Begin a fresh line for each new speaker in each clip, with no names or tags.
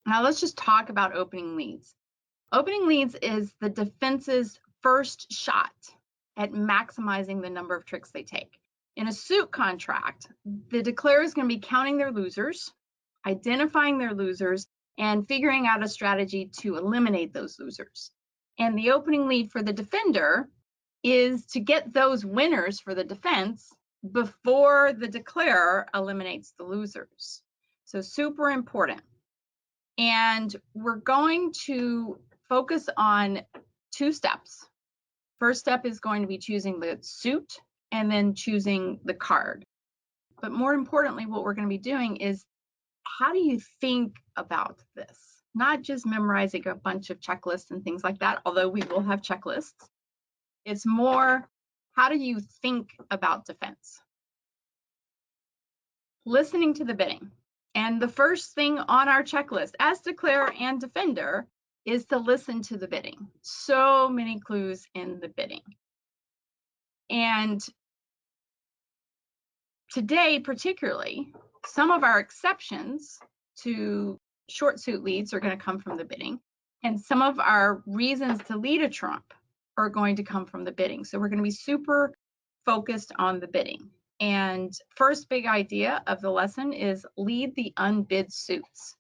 Now let's just talk about opening leads. Opening leads is the defense's first shot at maximizing the number of tricks they take. In a suit contract, the declarer is going to be counting their losers, identifying their losers, and figuring out a strategy to eliminate those losers. And the opening lead for the defender is to get those winners for the defense before the declarer eliminates the losers. So super important. And we're going to focus on 2 steps. First step is going to be choosing the suit and then choosing the card. But more importantly, what we're going to be doing is, how do you think about this? Not just memorizing a bunch of checklists and things like that, although we will have checklists. It's more, how do you think about defense? Listening to the bidding. And the first thing on our checklist as declarer and defender is to listen to the bidding. So many clues in the bidding. And today, particularly, some of our exceptions to short suit leads are going to come from the bidding. And some of our reasons to lead a trump are going to come from the bidding. So we're going to be super focused on the bidding. And first big idea of the lesson is lead the unbid suits.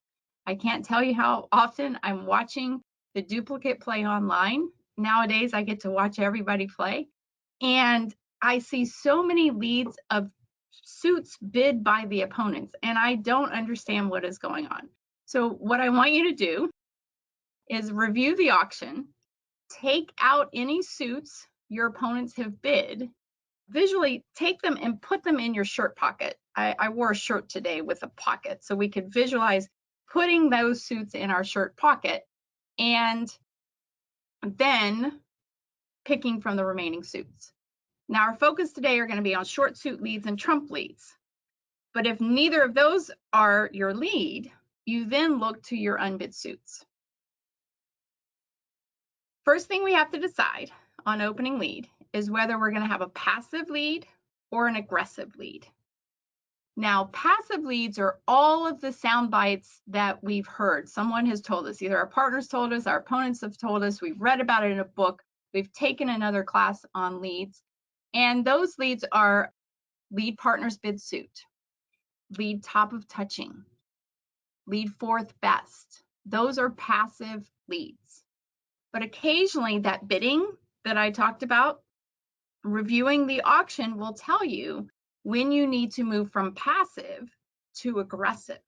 I can't tell you how often I'm watching the duplicate play online. Nowadays, I get to watch everybody play. And I see so many leads of suits bid by the opponents, and I don't understand what is going on. So what I want you to do is review the auction, take out any suits your opponents have bid, visually take them and put them in your shirt pocket. I wore a shirt today with a pocket, so we could visualize putting those suits in our shirt pocket and then picking from the remaining suits. Now, our focus today are going to be on short suit leads and trump leads. But if neither of those are your lead, you then look to your unbid suits. First thing we have to decide on opening lead is whether we're going to have a passive lead or an aggressive lead. Now, passive leads are all of the sound bites that we've heard. Someone has told us, either our partners told us, our opponents have told us, we've read about it in a book, we've taken another class on leads. And those leads are lead partners bid suit, lead top of touching, lead fourth best. Those are passive leads. But occasionally that bidding that I talked about, reviewing the auction will tell you when you need to move from passive to aggressive.